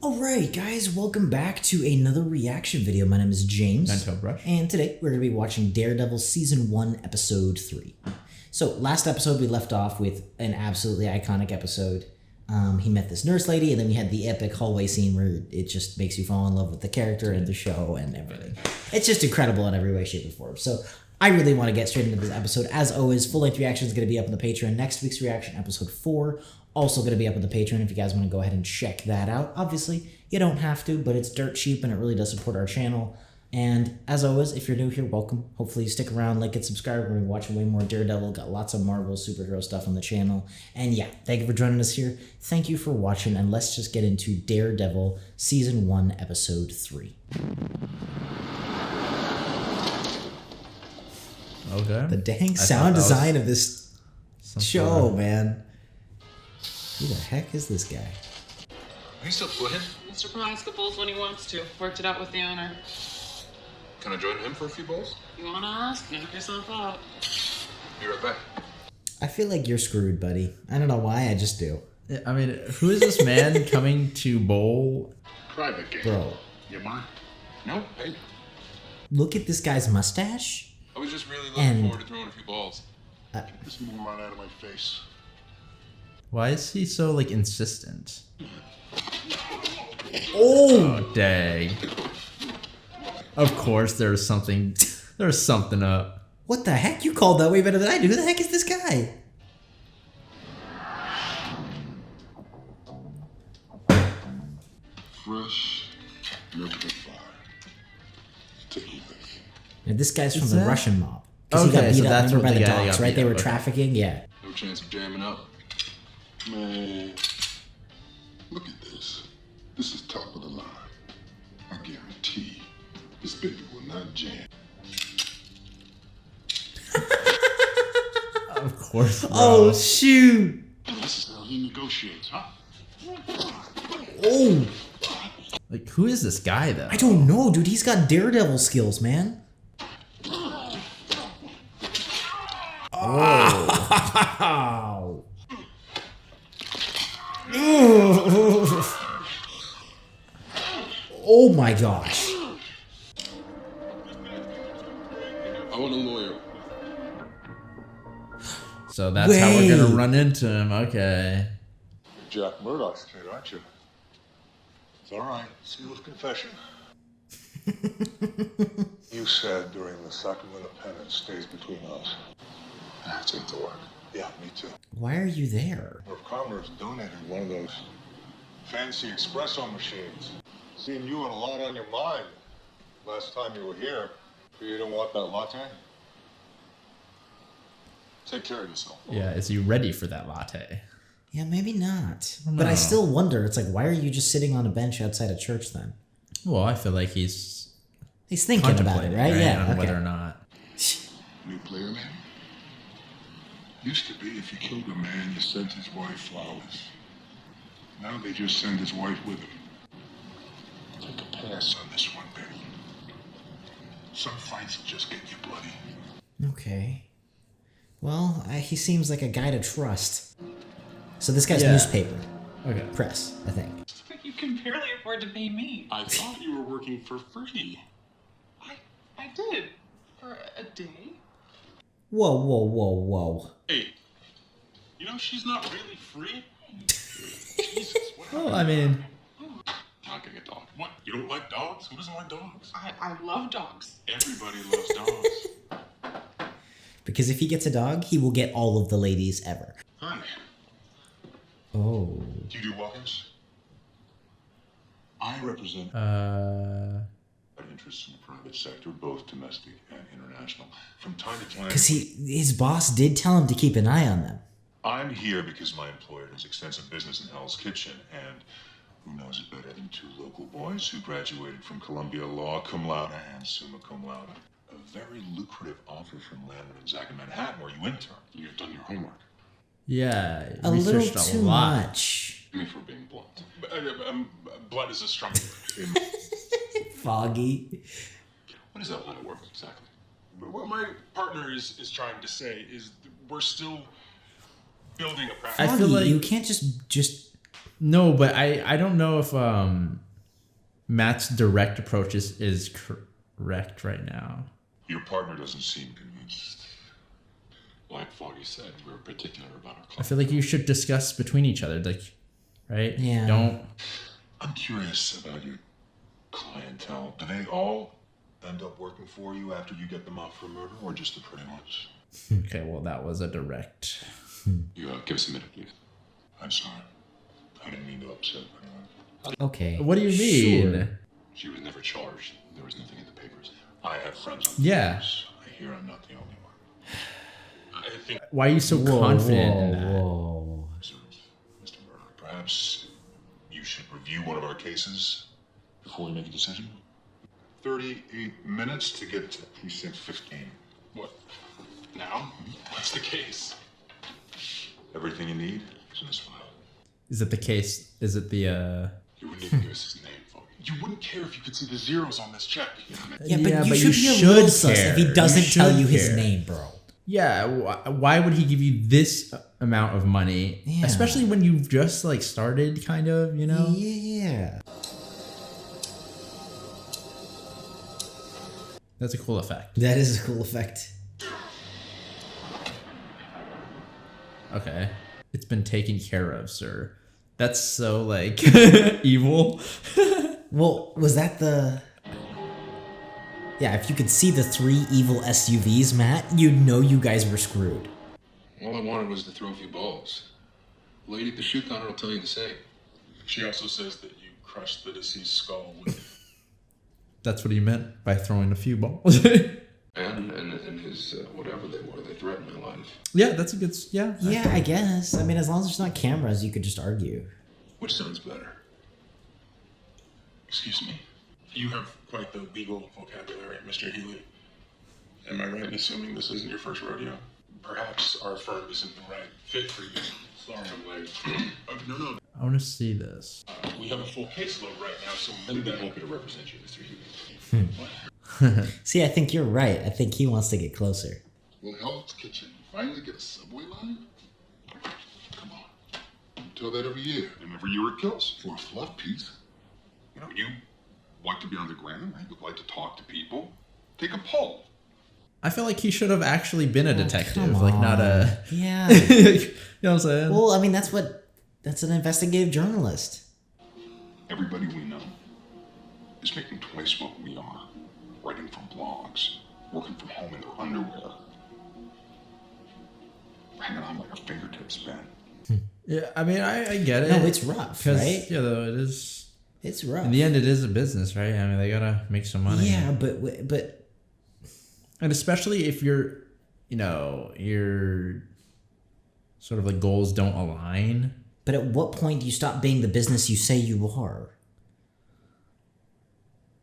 Alright guys, welcome back to another reaction video. My name is James. Ninetailedbrush. And today we're going to be watching Daredevil Season 1, Episode 3. So last episode we left off with an absolutely iconic episode. He met this nurse lady and then we had the epic hallway scene where it just makes you fall in love with the character and the show and everything. It's just incredible in every way, shape, and form. So I really want to get straight into this episode. As always, full-length reaction is going to be up on the Patreon. Next week's reaction, Episode 4, also going to be up on the Patreon if you guys want to go ahead and check that out. Obviously, you don't have to, but it's dirt cheap and it really does support our channel. And as always, if you're new here, welcome. Hopefully you stick around, like and subscribe. We're going to be watching way more Daredevil. Got lots of Marvel superhero stuff on the channel. And yeah, thank you for joining us here. Thank you for watching, and let's just get into Daredevil Season 1, Episode 3. Okay. The dang sound design of this show, man. Who the heck is this guy? Are you still quitting? Mr. provides the bowls when he wants to. Worked it out with the owner. Can I join him for a few bowls? You wanna ask? Knock yourself out. Be right back. I feel like you're screwed, buddy. I don't know why, I just do. I mean, who is this man coming to bowl? Private game. Bro. You mind? No? Hey. Look at this guy's mustache. I was just really looking forward to throwing a few balls. Get this moron out of my face. Why is he so, like, insistent? Oh, dang. Of course there's something up. what the heck? You called that way better than I do. Who the heck is this guy? Fresh, never been fired. Take this. And this guy's from Is the that- Russian mob. Because Okay, he got beat so up that's remember, what by the the guy dogs, got right? beat They up, were okay. trafficking, yeah. No chance of jamming up. Man, look at this. This is top of the line. I guarantee this baby will not jam. Of course, bro. Oh, shoot. This is how he negotiates, huh? Oh, Like, who is this guy, though? I don't know, dude. He's got Daredevil skills, man. Oh. Oh my gosh. I want a lawyer. So that's how we're gonna Wait. run into him, okay. You're Jack Murdoch's kid, aren't you? It's all right. Seal of confession. You said during the sacrament of penance stays between us. That's it to work. Yeah, me too. Why are you there? If Commerce donated one of those fancy espresso machines. Seeing you had a lot on your mind last time you were here. You don't want that latte? Take care of yourself. Yeah, is he ready for that latte? Yeah, maybe not. But I still wonder. It's like, why are you just sitting on a bench outside a church then? Well, I feel like he's Thinking about it, contemplating, right? Yeah, on okay. whether or not. New player, man? Used to be if you killed a man, you sent his wife flowers. Now they just send his wife with him. Take a pass on this one, baby. Some fights will just get you bloody. Okay. Well, he seems like a guy to trust. So this guy's Yeah. newspaper. Okay. Press, I think. But you can barely afford to pay me. I thought you were working for free. I did. For a day. Whoa, whoa, whoa, whoa. Hey, you know she's not really free. Jesus, what? Well, I mean, Not getting a dog. What? You don't like dogs? Who doesn't like dogs? I love dogs. Everybody loves dogs. Because if he gets a dog, he will get all of the ladies ever. Hi. Oh. Do you do walk-ins? I represent interests in the private sector, both domestic and international. From time to time, Because his boss did tell him to keep an eye on them. I'm here because my employer has extensive business in Hell's Kitchen, and who knows it better than two local boys who graduated from Columbia Law cum laude and summa cum laude. A very lucrative offer from Landman and Zach in Manhattan, where you intern. You've done your homework. yeah, A little researched too a lot. much. I mean, for being blunt. Blunt is a strong word. Foggy. What is that line of work exactly? What my partner is trying to say is we're still building a practice. I feel Foggy, like you can't just No, but I don't know if Matt's direct approach is correct right now. Your partner doesn't seem convinced. Like Foggy said, we're particular about our I client. feel like you should discuss between each other, like, right? Yeah. Don't. I'm curious about your clientele. Do they all end up working for you after you get them out for murder, or just the pretty ones? Okay, well, that was a direct. You give us a minute, please. I'm sorry. I didn't mean to upset anyone. Okay. What do you mean? Sure. She was never charged. There was nothing in the papers. I have friends on the Yeah. force. I hear I'm not the only one. I think Why are you so confident in that? Whoa. Mr. Murdoch, perhaps you should review one of our cases before we make a decision. 38 minutes to get to precinct 15. what? Now? What's the case? Everything you need is in this file. Is it the case? Is it the You wouldn't even give us his name, Foggy. You wouldn't care if you could see the zeros on this check. Yeah, but you should be a little sus if he doesn't tell you his name, bro. Yeah, why would he give you this amount of money? Yeah. Especially when you've just like started, kind of, you know? Yeah. That's a cool effect. That is a cool effect. Okay. It's been taken care of, sir. That's so like evil. Well, was that the... Yeah, if you could see the 3 evil SUVs, Matt, you'd know you guys were screwed. All I wanted was to throw a few balls. The lady at the shoot counter will tell you the same. She also says that you crushed the deceased skull with... That's what he meant by throwing a few balls. And his, whatever they were, they threatened my life. Yeah, that's a good... Yeah. Yeah, I guess. I mean, as long as there's not cameras, you could just argue. Which sounds better? Excuse me. You have quite the legal vocabulary, Mr. Healy. Am I right in assuming this isn't your first rodeo? Perhaps our firm isn't the right fit for you. Sorry, I'm late. No. I want to see this. We have a full caseload right now, so I'd be happy to represent you, Mr. Healy. See, I think you're right. I think he wants to get closer. Will Hell's Kitchen finally get a subway line? Come on. You tell that every year. And every year it kills. For a fluff piece. You know, you like to be on the ground, right? You like to talk to people. Take a poll. I feel like he should have actually been a detective, come like not a... Yeah. You know what I'm saying? Well, I mean, that's an investigative journalist. Everybody we know is making twice what we are. Writing for blogs. Working from home in their underwear. Hanging on by our fingertips, Ben. Yeah, I mean, I get it. No, it's rough, right? Yeah, though, it is... It's rough. In the end, it is a business, right? I mean, they gotta make some money. Yeah, but And especially if you're, you know, your sort of like goals don't align. But at what point do you stop being the business you say you are?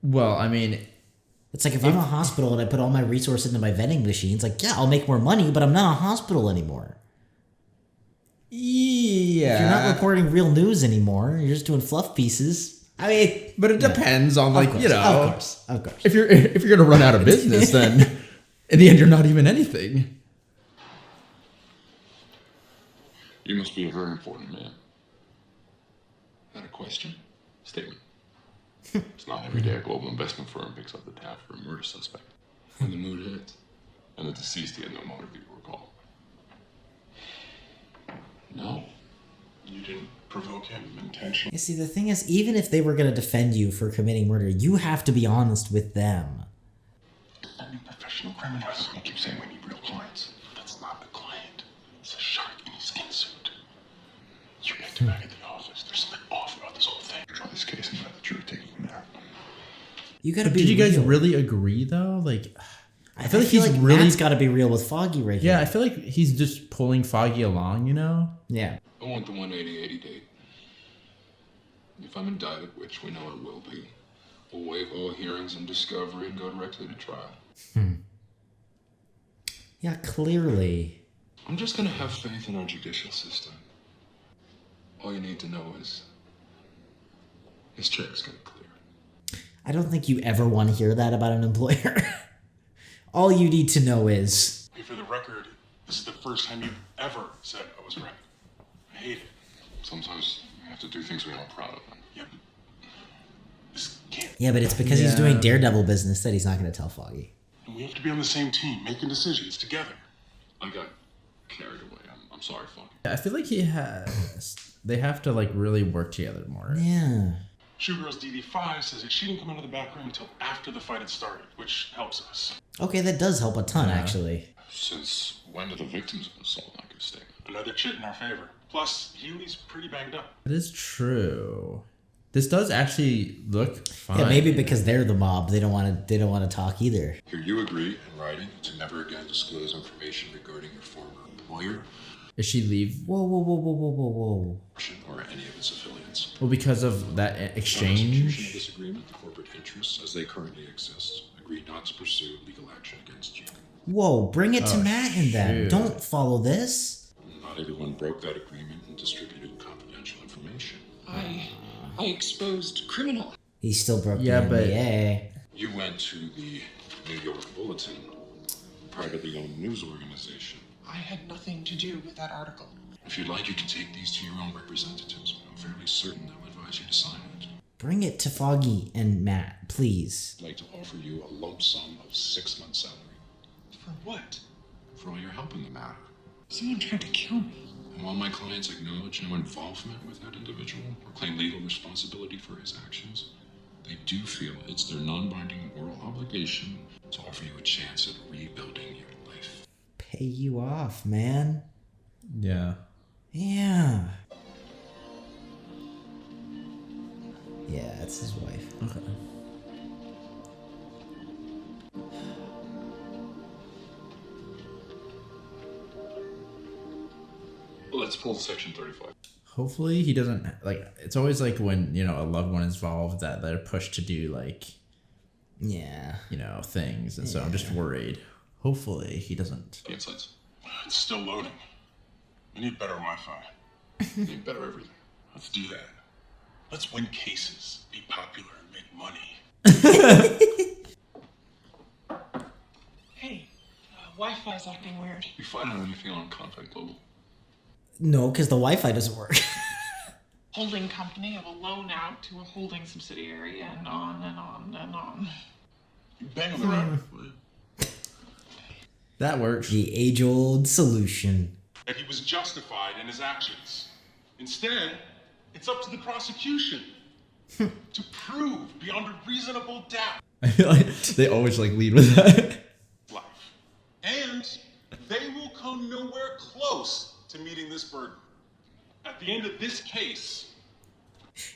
Well, I mean... It's like if I'm a hospital and I put all my resources into my vending machines, like, yeah, I'll make more money, but I'm not a hospital anymore. Yeah. If you're not reporting real news anymore, you're just doing fluff pieces. I mean... But it depends on, like, course, you know... Of course. If you're gonna run out of business, then in the end, you're not even anything. You must be a very important man. Not a question, statement. It's not every day a global investment firm picks up the tab for a murder suspect. When the mood hits, and the deceased had no motive to recall. No. You didn't provoke him intentionally. You see, the thing is, even if they were going to defend you for committing murder, you have to be honest with them. Defending professional criminals. You keep saying we need real clients. That's not the client. It's a shark in his skin suit. You get to back at the office. There's something off about this whole thing. Try this case and let the jury take it from there. You got to be Did you guys real. really agree, though? Like... I feel like he's really... Matt's got to be real with Foggy right here. Yeah, I feel like he's just pulling Foggy along, you know? Yeah. I want the 180-80 date. If I'm indicted, which we know I will be, we'll waive all hearings and discovery and go directly to trial. Yeah, clearly. I'm just gonna have faith in our judicial system. All you need to know is his check's gonna clear. I don't think you ever want to hear that about an employer. All you need to know is... Hey, for the record, this is the first time you've ever said I was right. I hate it. Sometimes have to do things we aren't proud of. Yeah, but this can't. Yeah, but it's because he's doing Daredevil business that he's not going to tell Foggy. And we have to be on the same team, making decisions together. I got carried away. I'm sorry, Foggy. I feel like they have to like really work together more. Yeah. Showgirl's DD5 says that she didn't come into the back room until after the fight had started, which helps us. Okay, that does help a ton, actually. Since when did the victims of assault not get a statement? Another chit in our favor. Plus, Healy's pretty banged up. That is true. This does actually look fine. Yeah, maybe because they're the mob, they don't want to talk either. Here you agree in writing to never again disclose information regarding your former employer Is she leave? Whoa. or any of its affiliates. Well, because of that Execution of exchange. this agreement, the corporate interests as they currently exist agree not to pursue legal action against you. Whoa, bring it to Matt and them. shoot. Don't follow this. Not everyone broke that agreement and distributed confidential information. I exposed criminal. He still broke Yeah, the but- NDA. You went to the New York Bulletin, a privately owned news organization. I had nothing to do with that article. If you'd like, you can take these to your own representatives, but I'm fairly certain they'll advise you to sign it. Bring it to Foggy and Matt, please. I'd like to offer you a lump sum of 6 months' salary For what? for all your help in the matter. Someone tried to kill me. And while my clients acknowledge no involvement with that individual or claim legal responsibility for his actions, they do feel it's their non-binding moral obligation to offer you a chance at rebuilding your life. Pay you off, man. Yeah. Yeah. Yeah, it's his wife. Okay. Let's pull section 35. Hopefully he doesn't like. It's always like when a loved one is involved that they're pushed to do like Yeah. things, and so I'm just worried. Hopefully he doesn't. The insights. It's still loading. We need better Wi-Fi. Need better everything. Let's do that. Let's win cases, be popular, and make money. Hey, Wi-Fi's acting weird. You find out anything on Contact Global? No, because the Wi-Fi doesn't work. Holding company of a loan out to a holding subsidiary, and on and on and on. You bang on the right will you? That works. The age-old solution. That he was justified in his actions. Instead, it's up to the prosecution to prove beyond a reasonable doubt I feel like they always like lead with that. life. And they will come nowhere close to meeting this burden. At the end of this case,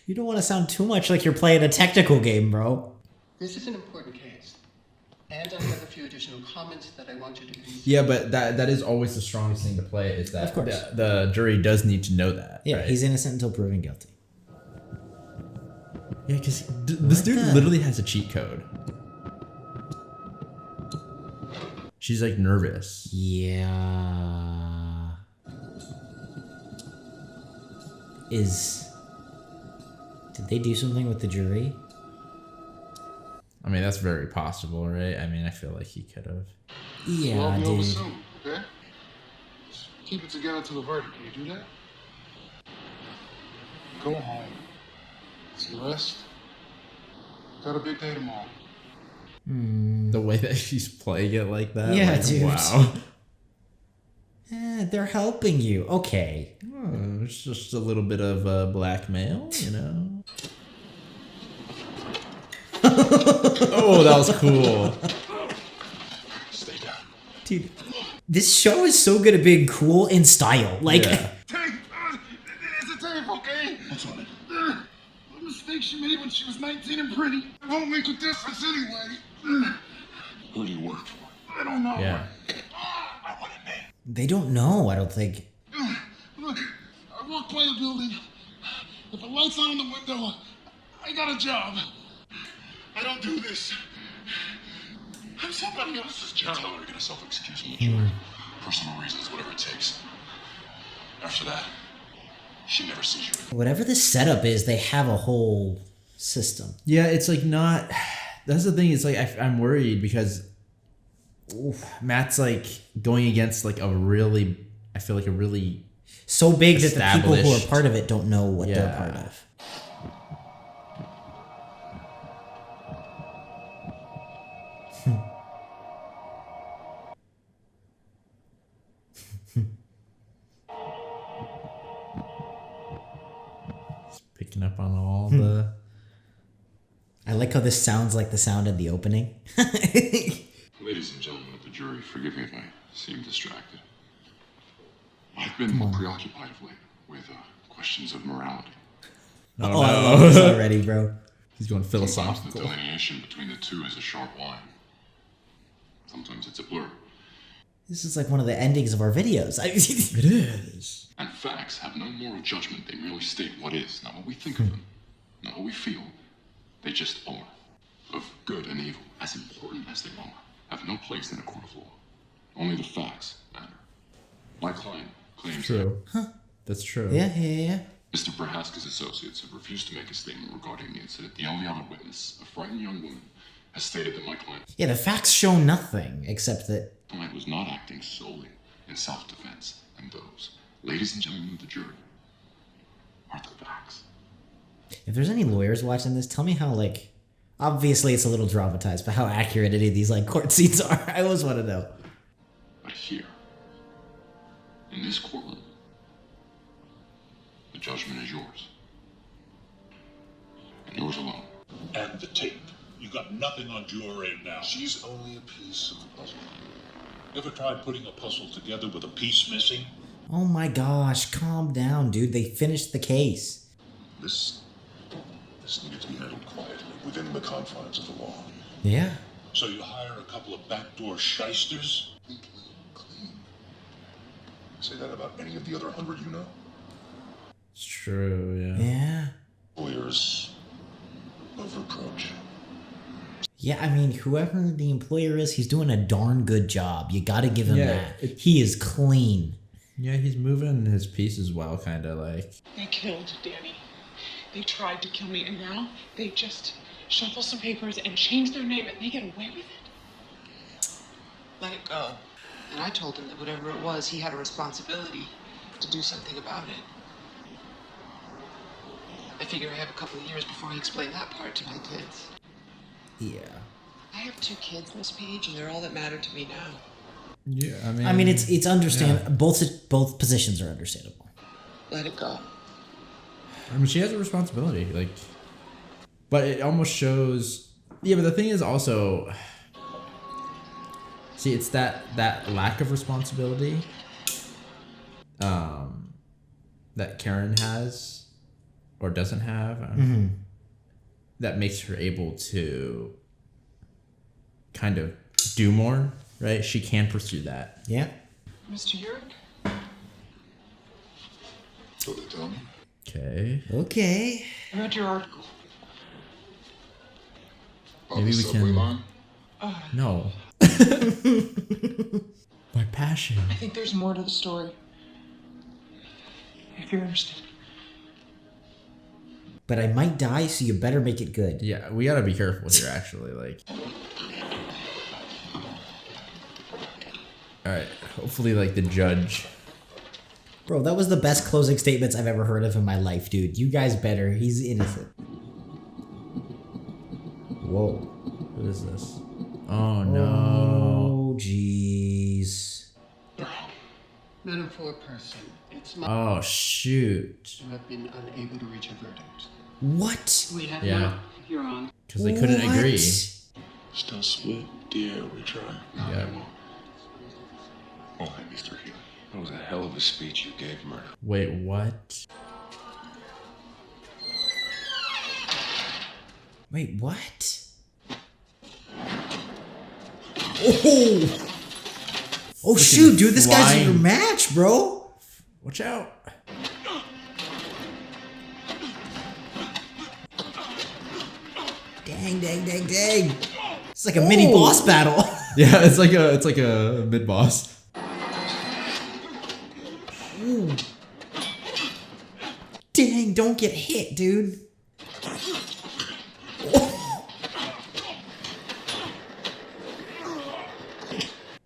You don't want to sound too much like you're playing a technical game, bro. This is an important case, and I have a few additional comments that I want you to consider. Yeah, but that is always the strongest thing to play is that Of course. the jury does need to know that. Yeah, right? he's innocent until proven guilty. Yeah, because this dude the- literally has a cheat code. She's like nervous. Yeah. Did they do something with the jury? I mean, that's very possible, right? I mean, I feel like he could have. Yeah, well, dude. soon, okay? Just keep it together to the verdict. Can you do that? Go home. See rest. Got a big day tomorrow. The way that she's playing it like that. Yeah, like, dude. Wow. They're helping you. Okay. Oh, it's just a little bit of blackmail, you know? Oh, that was cool. Stay down. Dude, this show is so good at being cool in style. Like, Yeah. Tape! It's a tape, okay? What's on it? A mistake she made when she was 19 and pretty. It won't make a difference anyway. Who do you work for? I don't know. Yeah. I want a name. they don't know, I don't think. Look, I walk by a building. If the light's on in the window, I got a job. I don't do this. I'm somebody else's job. Tell her to get a self-excuse from the jury. Personal reasons, whatever it takes. After that, she never sees you. Whatever the setup is, they have a whole system. Yeah, it's like not. That's the thing. It's like I'm worried because Matt's like going against like a really. I feel like a really So big that the people who are established. part of it don't know what they're part of. Picking up on all the... I like how this sounds like the sound of the opening. Ladies and gentlemen of the jury, forgive me if I seem distracted. I've been preoccupied of late with questions of morality. I love this already, bro. He's going Sometimes the philosophical. delineation between the two is a sharp line. Sometimes it's a blur. This is like one of the endings of our videos. It is. And facts have no moral judgment. They merely state what is, not what we think of them, not what we feel. They just are. Of good and evil, as important as they are, have no place in a court of law. Only the facts matter. My client claims True. That's true. Yeah. Mr. Prohaska's associates have refused to make a statement regarding the incident. The only other witness, a frightened young woman, has stated that my client Yeah, the facts show nothing except that... was not acting solely in self-defense. And those, ladies and gentlemen of the jury, are the facts. If there's any lawyers watching this, tell me how, like... Obviously, it's a little dramatized, but how accurate any of these, like, court scenes are. I always want to know. But here, in this courtroom, the judgment is yours. And yours alone. And the tape. You got nothing on Jure now. She's only a piece of the puzzle. Ever tried putting a puzzle together with a piece missing? Oh my gosh, calm down, dude. They finished the case. This needed to be handled quietly, within the confines of the law. Yeah. So you hire a couple of backdoor shysters? Neatly clean. Say that about any of the other 100 you know? It's true, yeah. Yeah. Lawyers of reproach. Yeah, I mean, whoever the employer is, he's doing a darn good job. You gotta give him that. He is clean. Yeah, he's moving his pieces well, kind of like... They killed Danny. They tried to kill me, and now they just shuffle some papers and change their name, and they get away with it? Let it go. And I told him that whatever it was, he had a responsibility to do something about it. I figure I have a couple of years before I explain that part to my kids. Yeah. I have 2 kids, Miss Paige, and they're all that matter to me now. Yeah, I mean, it's understandable. Yeah. Both positions are understandable. Let it go. I mean, she has a responsibility, like... But it almost shows... Yeah, but the thing is also... See, it's that lack of responsibility that Karen has or doesn't have that makes her able to kind of do more, right? She can pursue that. Yeah. Mr. Urick? So they tell me. Okay. I read your article. Maybe we Subway can... line? No. My passion. I think there's more to the story. If you're interested. But I might die, so you better make it good. Yeah, we gotta be careful here, actually. Like, all right. Hopefully, like the judge. Bro, that was the best closing statements I've ever heard of in my life, dude. You guys better. He's innocent. Whoa. What is this? Oh no. Oh, jeez. Metaphor person. It's my... Oh shoot. You have been unable to reach a verdict. What? We have Yeah. not. You're on. Because they couldn't What? agree. Still split? Dear, we try. No, Yeah. they won't. Oh, hey, Mr. Healy. That was a hell of a speech you gave, Murder. Wait, what? Wait, what? Oh! Oh, shoot, dude, this guy's your flying. match, bro. Watch out. Dang, dang, dang, dang. It's like a mini boss battle. Yeah, it's like a mid boss. Dang, don't get hit, dude.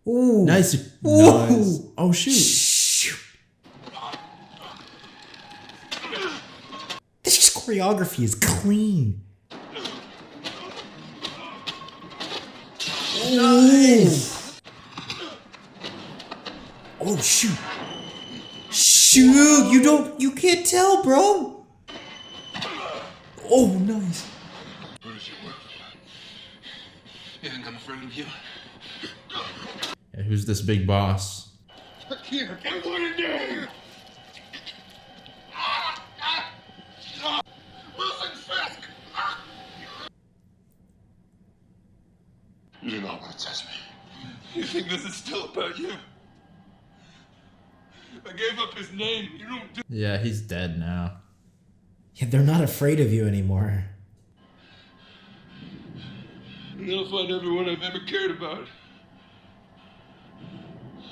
Ooh. Nice. Ooh. Nice. Oh shoot. Shoot. choreography is clean. Nice. Oh shoot. Shoot, you can't tell, bro. Oh, nice. Where does your work? You think I'm afraid of you? Yeah, who's this big boss? Here, I want to know. Wilson Fisk. You do not want to test me. You think this is still about you? I gave up his name. You don't do. Yeah, he's dead now. Yeah, they're not afraid of you anymore. And I'll find everyone I've ever cared about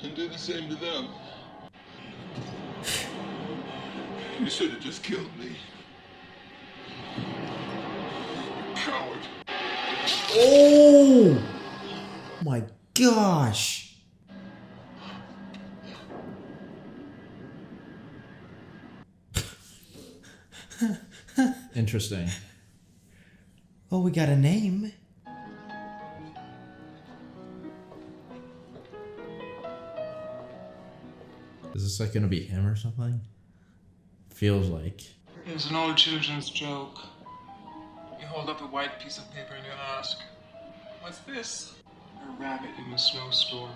and do the same to them. You should have just killed me. You coward. Oh my gosh. Interesting. Oh, we got a name. Is this like gonna be him or something? Feels like. It's an old children's joke. You hold up a white piece of paper and you ask, "What's this?" A rabbit in a snowstorm.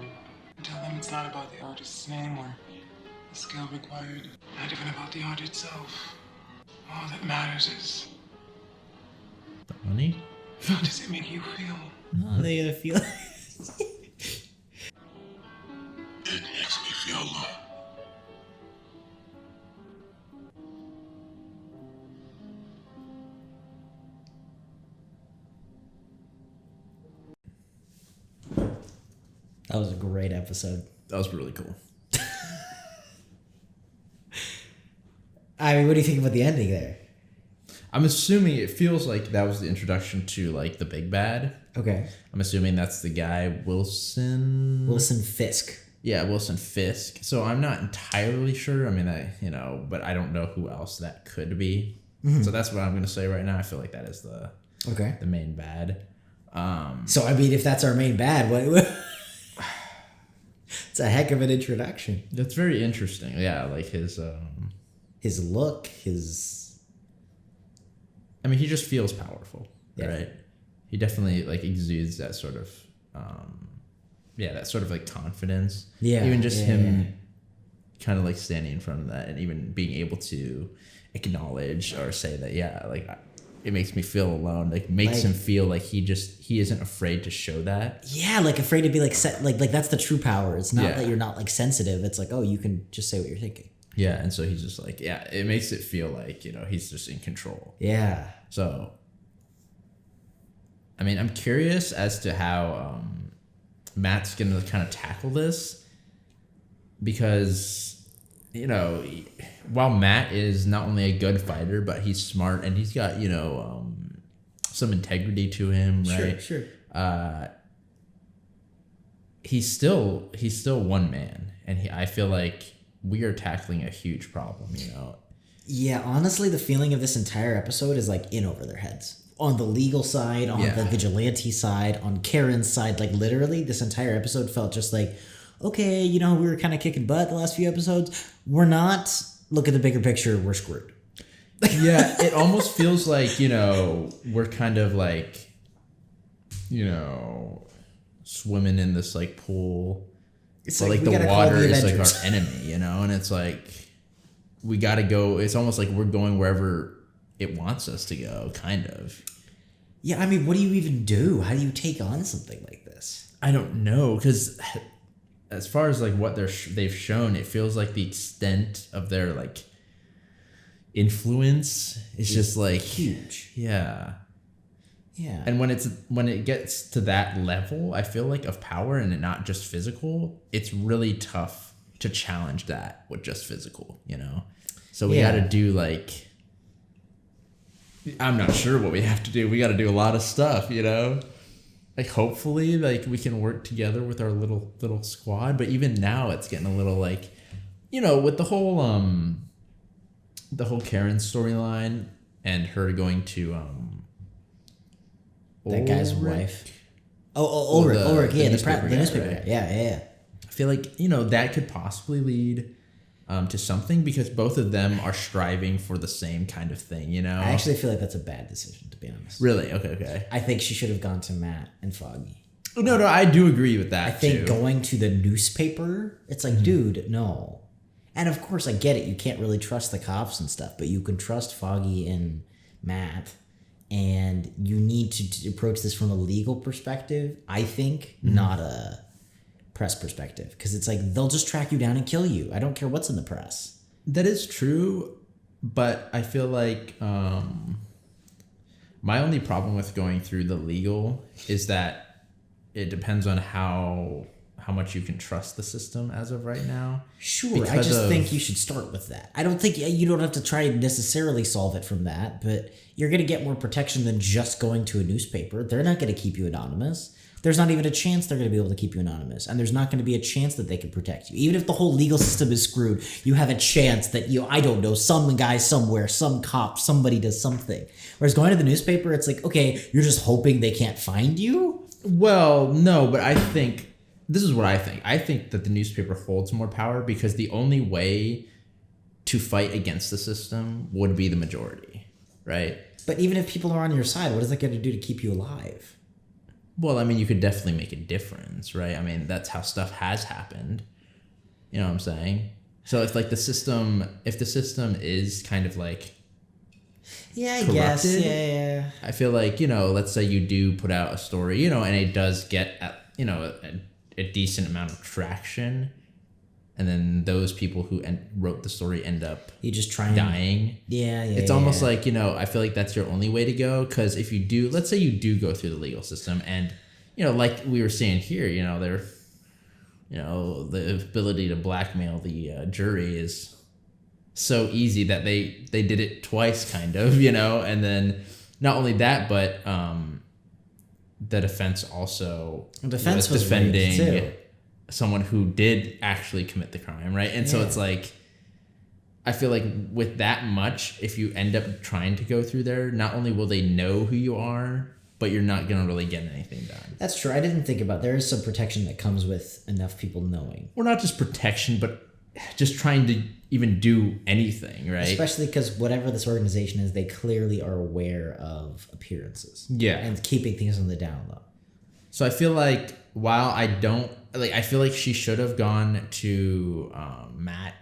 You tell them it's not about the artist's name or the skill required, not even about the art itself. All that matters is, The money? how does it make you feel? Oh, they gonna feel. It makes me feel low. That was a great episode. That was really cool. I mean, what do you think about the ending there? I'm assuming it feels like that was the introduction to like the big bad. Okay. I'm assuming that's the guy Wilson. Wilson Fisk. Yeah, Wilson Fisk. So I'm not entirely sure. I mean, but I don't know who else that could be. So that's what I'm gonna say right now. I feel like that is the main bad. So I mean, if that's our main bad, what? It's a heck of an introduction. That's very interesting. Yeah, like his look, his. I mean, he just feels powerful, Yeah. right? He definitely like exudes that sort of, that sort of like confidence. Yeah, Even just yeah, him, kind of like standing in front of that and even being able to acknowledge or say that, yeah, like it makes me feel alone. Like makes him feel like he isn't afraid to show that. Yeah, like afraid to be like like that's the true power. It's not Yeah. that you're not like sensitive. It's like, oh, you can just say what you're thinking. Yeah, and so he's just like, yeah, it makes it feel like, he's just in control. Yeah. So, I mean, I'm curious as to how Matt's going to kind of tackle this because, while Matt is not only a good fighter, but he's smart and he's got, some integrity to him, right? Sure. He's still one man, and I feel like we are tackling a huge problem, Yeah, honestly, the feeling of this entire episode is like in over their heads. On the legal side, on the vigilante side, on Karen's side, like literally this entire episode felt just like, okay, we were kind of kicking butt the last few episodes. We're not. Look at the bigger picture. We're screwed. Yeah, it almost feels like, we're kind of like, swimming in this like pool. It's like the water is like our enemy, and it's like we got to go. It's almost like we're going wherever it wants us to go, kind of. Yeah, I mean, what do you even do? How do you take on something like this? I don't know, because as far as like what they've shown, it feels like the extent of their like influence is just like huge. Yeah. Yeah. And when it gets to that level, I feel like of power and not just physical, it's really tough to challenge that with just physical, So we got to do like, I'm not sure what we have to do. We got to do a lot of stuff, Like hopefully like we can work together with our little squad, but even now it's getting a little like, with the whole Karen storyline, and her going to that guy's Ulrich? wife. Ulrich, yeah, the newspaper guy. Right? Yeah. I feel like, that could possibly lead to something, because both of them are striving for the same kind of thing, I actually feel like that's a bad decision, to be honest. Really? Okay. I think she should have gone to Matt and Foggy. No, I do agree with that. I think too. going to the newspaper, it's like, dude, no. And of course, I get it. You can't really trust the cops and stuff, but you can trust Foggy and Matt. And you need to approach this from a legal perspective, I think, not a press perspective. Because it's like, they'll just track you down and kill you. I don't care what's in the press. That is true, but I feel like my only problem with going through the legal is that it depends on how much you can trust the system as of right now. Sure, I just think you should start with that. I don't think you don't have to try and necessarily solve it from that, but you're going to get more protection than just going to a newspaper. They're not going to keep you anonymous. There's not even a chance they're going to be able to keep you anonymous, and there's not going to be a chance that they can protect you. Even if the whole legal system is screwed, you have a chance that I don't know, some guy somewhere, some cop, somebody does something. Whereas going to the newspaper, it's like, okay, you're just hoping they can't find you? Well, no, but I think... This is what I think. I think that the newspaper holds more power because the only way to fight against the system would be the majority, right? But even if people are on your side, what is that going to do to keep you alive? Well, I mean, you could definitely make a difference, right? I mean, that's how stuff has happened. You know what I'm saying? So if the system is kind of like corrupted, guess. Yeah. I feel like, let's say you do put out a story, and it does get a decent amount of traction, and then those people who wrote the story end up dying. It's almost like, I feel like that's your only way to go, because if you do, let's say you do go through the legal system, and like we were saying here, the ability to blackmail the jury is so easy that they did it twice, kind of, and then not only that, but the defense also was defending someone who did actually commit the crime, right? And so it's like, I feel like with that much, if you end up trying to go through there, not only will they know who you are, but you're not going to really get anything done. That's true. I didn't think about, there is some protection that comes with enough people knowing. Well, not just protection, but just trying to even do anything, right? Especially because whatever this organization is, they clearly are aware of appearances. Yeah. And keeping things on the down low. So I feel like while I feel like she should have gone to Matt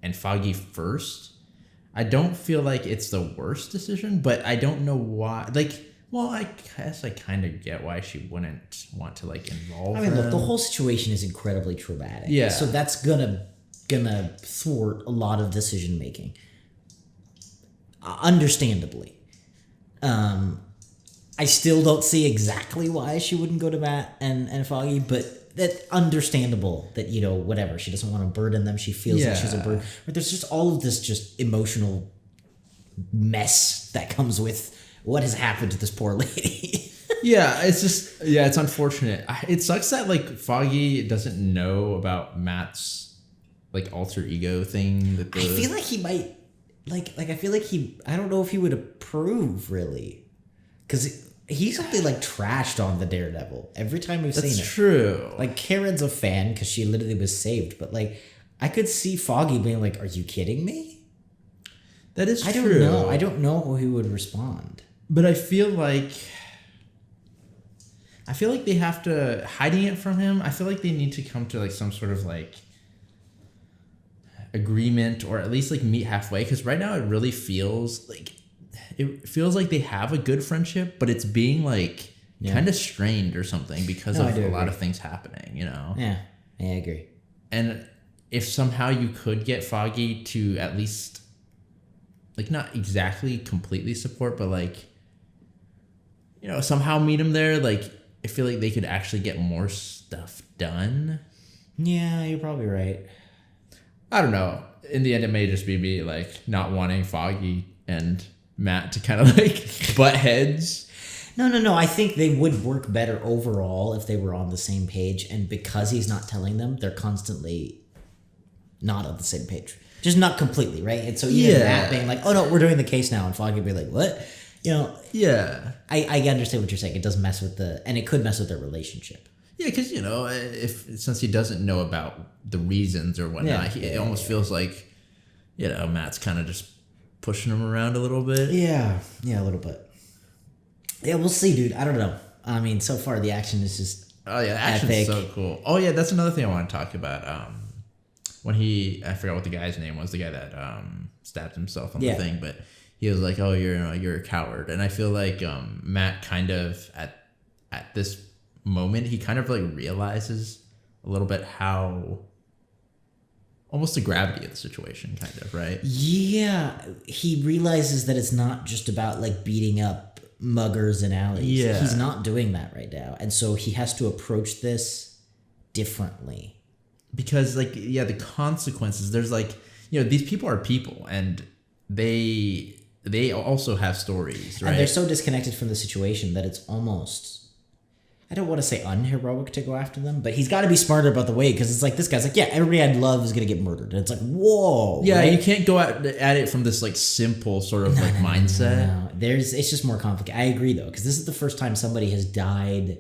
and Foggy first. I don't feel like it's the worst decision, but I don't know why. I guess I kind of get why she wouldn't want to involve look, them. the whole situation is incredibly traumatic. Yeah. So that's gonna thwart a lot of decision making. Understandably. I still don't see exactly why she wouldn't go to Matt and Foggy, but that's understandable that, whatever. She doesn't want to burden them. She feels like she's a burden. But there's just all of this just emotional mess that comes with what has happened to this poor lady. It's unfortunate. It sucks that Foggy doesn't know about Matt's alter ego thing. I feel like he might I feel like I don't know if he would approve really. Because he's only trashed on the Daredevil every time we've seen it. That's true. Karen's a fan because she literally was saved, but I could see Foggy being like, "Are you kidding me?" That is true. Don't know. I don't know how he would respond. But I feel like they have to hiding it from him. I feel like they need to come to some sort of agreement, or at least meet halfway. Because right now it really feels like they have a good friendship, but it's being kind of strained or something because of a lot of things happening. Yeah, I agree. And if somehow you could get Foggy to at least not exactly completely support, but somehow meet him there, I feel like they could actually get more stuff done. Yeah, you're probably right. I don't know. In the end, it may just be me not wanting Foggy and Matt to kind of butt heads. No. I think they would work better overall if they were on the same page. And because he's not telling them, they're constantly not on the same page. just not completely, right? And so even that being like, oh no, we're doing the case now, and Foggy would be like, what? You know? Yeah. I understand what you're saying. It does mess with and it could mess with their relationship. Yeah, because since he doesn't know about the reasons or whatnot, it almost feels like, Matt's kind of just pushing him around a little bit. Yeah, a little bit. Yeah, we'll see, dude. I don't know. I mean, so far the action is just the action's epic. So cool. Oh yeah, that's another thing I want to talk about. When I forgot what the guy's name was, the guy that stabbed himself on the thing, but he was like, "Oh, you're a coward," and I feel like Matt kind of at this moment he kind of like realizes a little bit how almost the gravity of the situation, kind of, right? Yeah, he realizes that it's not just about like beating up muggers in alleys. Yeah, he's not doing that right now, and so he has to approach this differently. Because the consequences. There's these people are people, and they also have stories, right? And they're so disconnected from the situation that it's almost, I don't want to say unheroic to go after them, but he's got to be smarter about the way, because it's like this guy's like, yeah, everybody I love is going to get murdered. And it's like, whoa. Yeah, right? you can't go at it from this like simple sort of mindset. No. It's just more complicated. I agree though, because this is the first time somebody has died,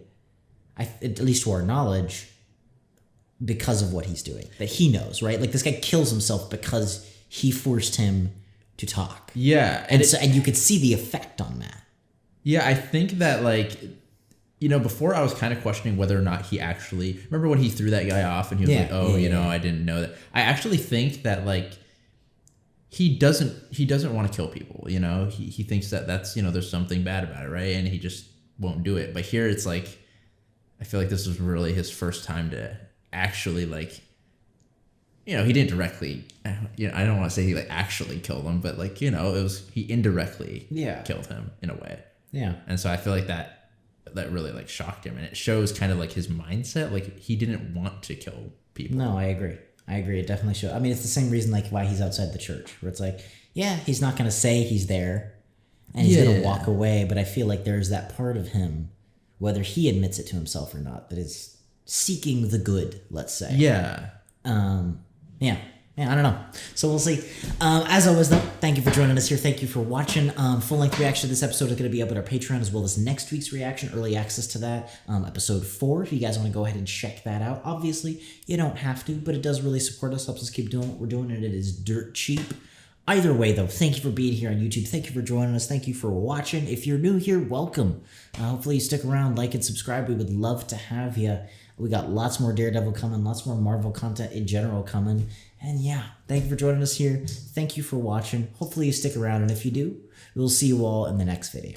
at least to our knowledge, because of what he's doing. That he knows, right? Like this guy kills himself because he forced him to talk. Yeah. And you could see the effect on Matt. Yeah, I think that before I was kind of questioning whether or not he actually, remember when he threw that guy off and he was I didn't know that. I actually think that he doesn't want to kill people, he thinks that that's, there's something bad about it, right? And he just won't do it. But here it's like, I feel like this was really his first time to actually he didn't directly, I don't want to say he actually killed him, but he indirectly killed him in a way. Yeah. And so I feel like that really shocked him, and it shows kind of his mindset. He didn't want to kill people. No, I agree. It definitely shows. I mean, it's the same reason why he's outside the church, where it's like, yeah, he's not going to say he's there and he's going to walk away. But I feel like there's that part of him, whether he admits it to himself or not, that is seeking the good, let's say. Yeah. Yeah, I don't know. So we'll see. As always, though, thank you for joining us here. Thank you for watching. Full-length reaction to this episode is going to be up at our Patreon, as well as next week's reaction, early access to that, episode 4. If you guys want to go ahead and check that out. Obviously, you don't have to, but it does really support us, helps us keep doing what we're doing, and it is dirt cheap. Either way, though, thank you for being here on YouTube. Thank you for joining us. Thank you for watching. If you're new here, welcome. Hopefully you stick around, like and subscribe. We would love to have you. We got lots more Daredevil coming, lots more Marvel content in general coming. And yeah, thank you for joining us here. Thank you for watching. Hopefully you stick around, and if you do, we'll see you all in the next video.